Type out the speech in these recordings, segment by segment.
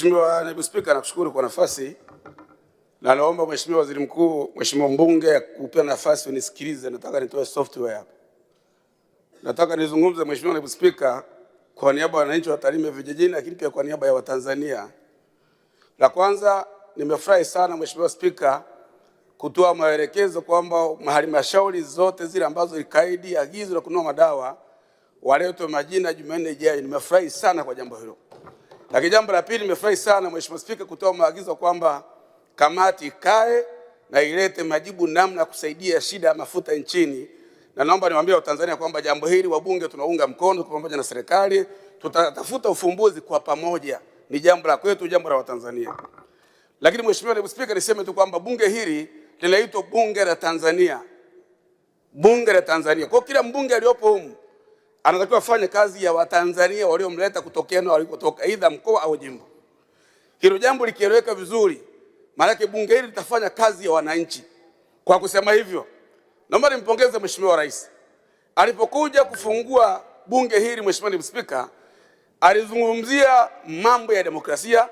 Mheshimiwa Naibu Spika, nakushukuru kwa nafasi na naomba Mheshimiwa Waziri Mkuu, Mheshimiwa mbunge kupewa nafasi unisikilize. Nataka nitoe software hapa. Nataka nizungumze Mheshimiwa Naibu Spika kwa niaba ya wananchi wa Tarime vijijini, lakini pia kwa niaba ya Watanzania. La kwanza, nimefurahi sana Mheshimiwa Spika kutoa maelekezo kwamba halmashauri zote zile ambazo ikaidi agizo la kununua madawa waletwe majina Jumanne ijayo. Nimefurahi sana kwa jambo hilo. Lakini jambo la pili, nimefurahi sana Mheshimiwa Spika kutoa maagizo kwamba kamati ikae na ilete majibu namna kusaidia shida ya mafuta nchini. Na naomba niwaambie Watanzania kwamba jambo hili wabunge tunaunga mkono kwa pamoja na serikali, tutatafuta ufumbuzi kwa pamoja. Ni jambo la kwetu, jambo la Watanzania. Lakini Mheshimiwa Naibu Spika, niseme tu kwamba bunge hili linaitwa bunge la Tanzania. Bunge la Tanzania. Kwa kila mbunge aliyopo humu anatakiwa afanye kazi ya Watanzania waliomleta kutokea na walikotoka, aidha mkoa au jimbo. Hilo jambo likieleweka vizuri, maana bunge hili litafanya kazi ya wananchi. Kwa kusema hivyo, naomba nimpongeze Mheshimiwa Rais. Alipokuja kufungua bunge hili, Mheshimiwa Naibu Spika, alizungumzia mambo ya demokrasia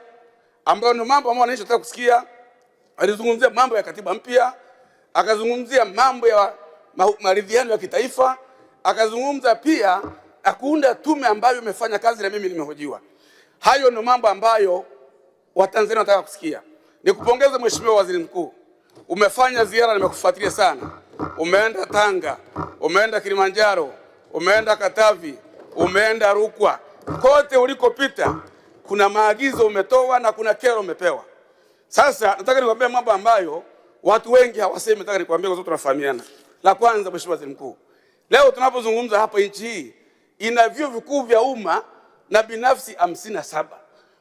ambayo ni mambo ambayo wananchi wanataka kusikia. Alizungumzia mambo ya katiba mpya, akazungumzia mambo ya maridhiano ya kitaifa, akazungumza pia akuunda tume ambayo imefanya kazi na mimi nimehojiwa. Hayo ni mambo ambayo Watanzania wanataka kusikia. Nikupongeze Mheshimiwa Waziri Mkuu. Umefanya ziara, nimekufuatilia sana. Umeenda Tanga, umeenda Kilimanjaro, umeenda Katavi, umeenda Rukwa. Kote ulikopita kuna maagizo umetoa na kuna kero umepewa. Sasa nataka nikwambie mambo ambayo watu wengi hawasemi, nataka nikwambie kwa sababu tunafahamiana. La kwanza, Mheshimiwa Waziri Mkuu, leo tunapozungumza hapa, nchi hii ina vyuo vikuu vya umma na binafsi 57.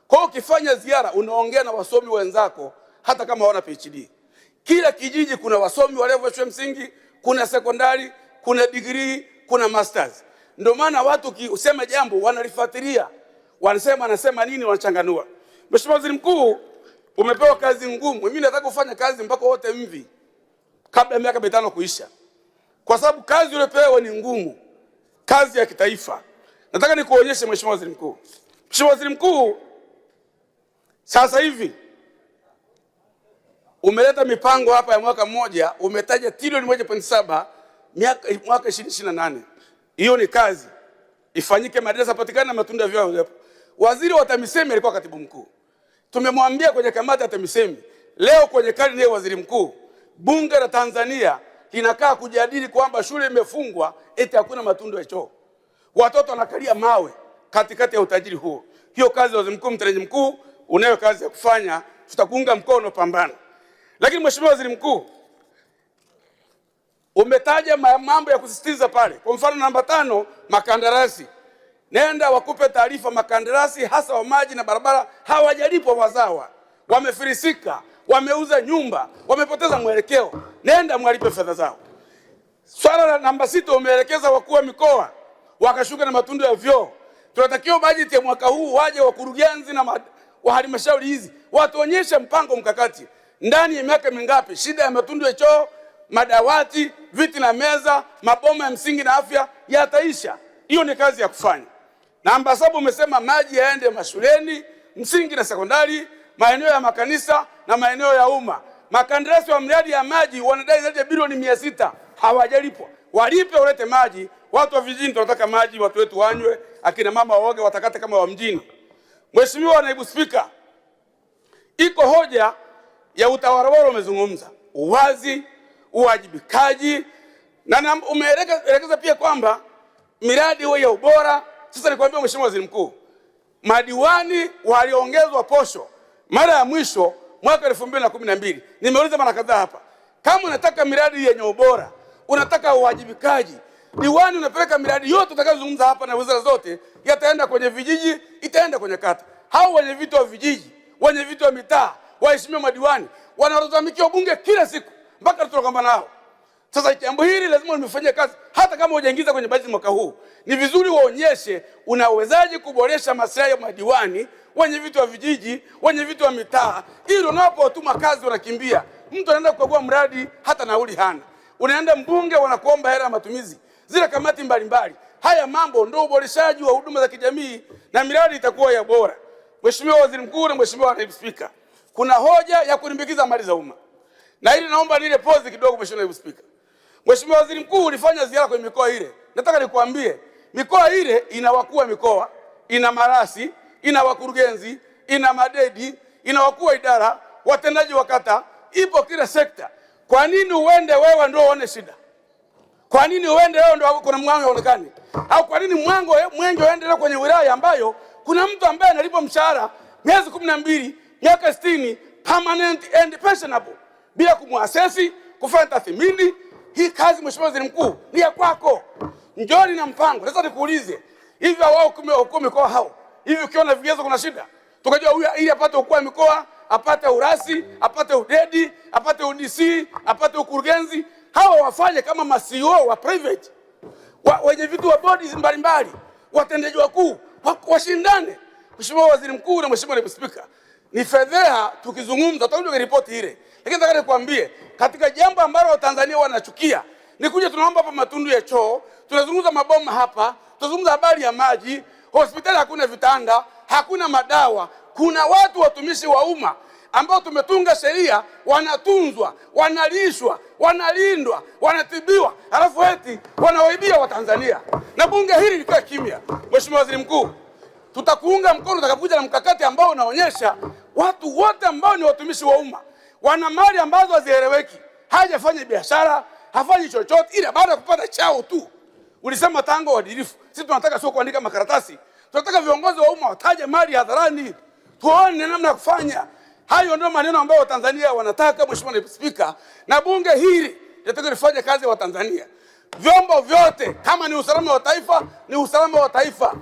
Kwa hiyo ukifanya ziara unaongea na wasomi wenzako hata kama hawana PhD. Kila kijiji kuna wasomi wa level ya msingi, kuna sekondari, kuna degree, kuna masters. Ndio maana watu usema jambo wanalifuatilia. Wanasema anasema nini, wanachanganua. Mheshimiwa Waziri Mkuu, umepewa kazi ngumu. Mimi nataka kufanya kazi mpaka wote mvi kabla ya miaka 5 kuisha. Kwa sababu kazi uliyopewa ni ngumu. Kazi ya kitaifa. Nataka nikuonyeshe Mheshimiwa Waziri Mkuu. Mheshimiwa Waziri Mkuu, sasa hivi umeleta mipango hapa ya mwaka mmoja, umetaja trilioni 1.7 mwaka 2028. Hiyo ni kazi. Ifanyike, madrasa patikana, matunda ya vyao. Waziri wa TAMISEMI alikuwa katibu mkuu. Tumemwambia kwenye kamati ya TAMISEMI, leo kwenye karne ya Waziri Mkuu, bunge la Tanzania linakaa kujadili kwamba shule imefungwa eti hakuna matundu ya choo. Watoto wanakalia mawe katikati ya utajiri huo. Hiyo kazi Waziri Mkuu, mtendaji mkuu, unayo kazi ya kufanya, tutakuunga mkono, pambana. Lakini Mheshimiwa Waziri Mkuu, umetaja mambo ya kusisitiza pale. Kwa mfano namba 5, makandarasi. Nenda wakupe taarifa makandarasi hasa wa maji na barabara hawajalipwa wazawa. Wamefilisika, wameuza nyumba, wamepoteza mwelekeo. Nenda mwalipe fedha zao. Swala la namba 6, umeelekeza wakuu wa mikoa wakashuka na matundu ya vyoo. Tunatakiwa bajeti ya mwaka huu waje wakurugenzi na wa halmashauri hizi watuonyeshe mpango mkakati. Ndani ya miaka mingapi shida ya matundu ya choo, madawati, viti na meza, maboma ya msingi na afya yataisha. Hiyo ni kazi ya kufanya. Namba 7, umesema maji yaende mashuleni, msingi na sekondari, maeneo ya makanisa na maeneo ya umma. Makandarasi wa miradi ya maji wanadai zaidi ya bilioni 600 hawajalipwa. Walipe, ulete maji. Watu wa vijijini tunataka maji, watu wetu wanywe, akina mama waoge, watakate kama wa mjini. Mheshimiwa Naibu Spika, iko hoja ya utawala bora umezungumza. Uwazi, uwajibikaji, na umeelekeza pia kwamba miradi iwe ya ubora. Sasa nikwambia Mheshimiwa Waziri Mkuu, madiwani waliongezwa posho mara ya mwisho mwaka 2012. Nimeuliza mara kadhaa hapa, kama unataka miradi yenye ubora, unataka uwajibikaji, diwani unapeleka miradi yote utakayozungumza hapa na wizara zote, yataenda kwenye vijiji, itaenda kwenye kata. Hao wenye vitu wa vijiji, wenye vitu wa mitaa, waheshimiwa madiwani, wanarozamikia bunge kila siku mpaka tunakwambana nao. Sasa jambo hili lazima nimefanyia kazi hata kama hujaingiza kwenye bajeti mwaka huu. Ni vizuri waonyeshe unawezaje kuboresha maslahi ya madiwani, wenye vitu wa vijiji, wenye vitu wa mitaa, ili unapotuma kazi wanakimbia. Mtu anaenda kukagua mradi hata nauli hana. Unaenda mbunge wanakuomba hela ya matumizi. Zile kamati mbalimbali. Haya mambo ndio uboreshaji wa huduma za kijamii na miradi itakuwa ya bora. Mheshimiwa Waziri Mkuu na Mheshimiwa Naibu Spika, kuna hoja ya kulimbikiza mali za umma. Na hili naomba nile pause kidogo Mheshimiwa Naibu Spika. Mheshimiwa Waziri Mkuu ulifanya ziara kwenye mikoa ile. Nataka nikwambie, mikoa ile ina wakuu wa mikoa, ina marasi, ina wakurugenzi, ina madedi, ina wakuu wa idara, watendaji wa kata, ipo kila sekta. Kwa nini uende wewe ndio uone shida? Kwa nini uende wewe ndio kuna mwanga uonekane? Au kwa nini mwenge uende kwenye wilaya ambayo kuna mtu ambaye analipwa mshahara miezi 12, miaka 60, permanent and pensionable, bila kumwasesi, kufanya tathmini? Hii kazi Mheshimiwa Waziri Mkuu ni ya kwako. Njoni na mpango. Sasa nikuulize, hivi wao hukumu mikoa hao, hivi ukiona vigezo kuna shida? Tukajua huyu ili apate ukuu wa mikoa, apate urasi, apate udedi, apate UDC, apate ukurugenzi, hawa wafanye kama ma-CEO wa private, wenye vitu wa bodies mbalimbali, watendaji wakuu, washindane. Mheshimiwa Waziri Mkuu na Mheshimiwa Naibu Spika, ni fedheha tukizungumza, tutakuja ripoti ile. Lakini nataka nikwambie, katika jambo ambalo Watanzania wanachukia, ni kuja tunaomba hapa matundu ya choo, tunazungumza maboma hapa, tunazungumza habari ya maji, hospitali hakuna vitanda, hakuna madawa. Kuna watu watumishi wa umma ambao tumetunga sheria, wanatunzwa, wanalishwa, wanalindwa, wanatibiwa, alafu eti wanawaibia Watanzania. Na bunge hili likae kimya. Mheshimiwa Waziri Mkuu, tutakuunga mkono utakapokuja na mkakati ambao unaonyesha watu wote ambao ni watumishi wa umma wana mali ambazo hazieleweki, hajafanya biashara, hafanyi chochote, ila baada ya kupata chao tu. Ulisema tango uadilifu. Sisi tunataka sio kuandika makaratasi. Tunataka viongozi wa umma wataje mali hadharani, tuone namna ya kufanya. Hayo ndio maneno ambayo Watanzania wanataka. Mheshimiwa Naibu Spika, na bunge hili linataka lifanye kazi ya Watanzania. Vyombo vyote, kama ni usalama wa taifa, ni usalama wa taifa.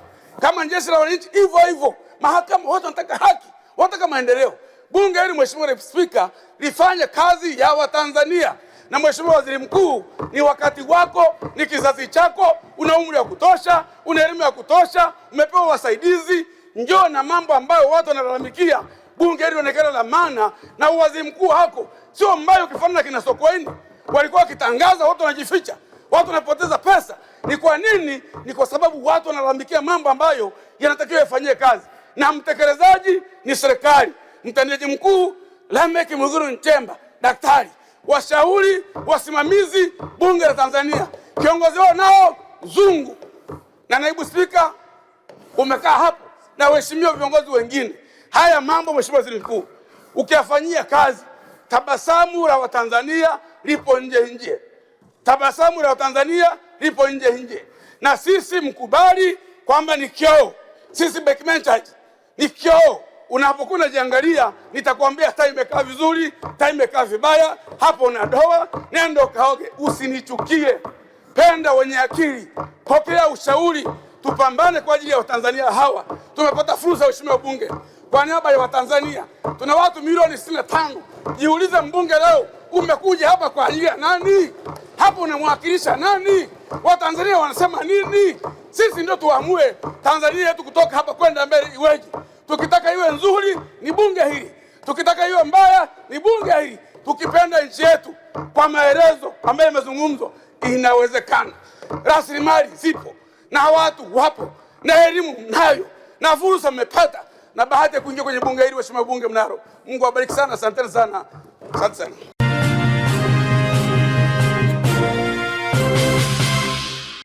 Kama jeshi la wananchi, hivyo hivyo. Mahakama, watu wanataka haki, wanataka maendeleo. Bunge hili Mheshimiwa Naibu Spika lifanye kazi ya Watanzania. Na Mheshimiwa Waziri Mkuu, ni wakati wako, ni kizazi chako, una umri wa kutosha, una elimu ya kutosha, umepewa wasaidizi. Njoo na mambo ambayo watu wanalalamikia. Bunge hili linaonekana la maana, na waziri mkuu hako sio mbaya ukifanana kina Sokoine. Walikuwa wakitangaza, watu wanajificha, watu wanapoteza pesa. Ni kwa nini? Ni kwa sababu watu wanalalamikia mambo ambayo yanatakiwa yafanyie kazi, na mtekelezaji ni serikali. Mtendaji mkuu Lameck Muguru Nchemba, daktari, washauri, wasimamizi, bunge la Tanzania, kiongozi wao nao Zungu, na naibu spika umekaa hapo, na waheshimiwa viongozi wengine. Haya mambo Mheshimiwa Waziri Mkuu ukiyafanyia kazi, tabasamu la Watanzania lipo nje. Tabasamu la Watanzania lipo nje. Na sisi mkubali kwamba ni kioo. Sisi Beckmanshite ni kioo. Unapokuwa unajiangalia, nitakwambia taa imekaa vizuri, taa imekaa vibaya, hapo una doa, nenda kaoge. Usinichukie. Penda wenye akili. Pokea ushauri. Tupambane kwa ajili ya Watanzania hawa. Tumepata fursa Mheshimiwa Bunge. Kwa niaba ya Watanzania, tuna watu milioni 65. Jiulize mbunge leo, umekuja hapa kwa ajili ya nani? Hapo unamwakilisha nani? Watanzania wanasema nini? Sisi ndio tuamue Tanzania yetu kutoka hapa kwenda mbele iweje. Tukitaka iwe nzuri ni bunge hili. Tukitaka iwe mbaya ni bunge hili. Tukipenda nchi yetu kwa maelezo ambayo yamezungumzwa, inawezekana. Rasilimali zipo na watu wapo na elimu mnayo na fursa mmepata na bahati ya kuingia kwenye bunge hili. Mheshimiwa Bunge mnaro. Mungu awabariki sana, asante sana. Asante sana.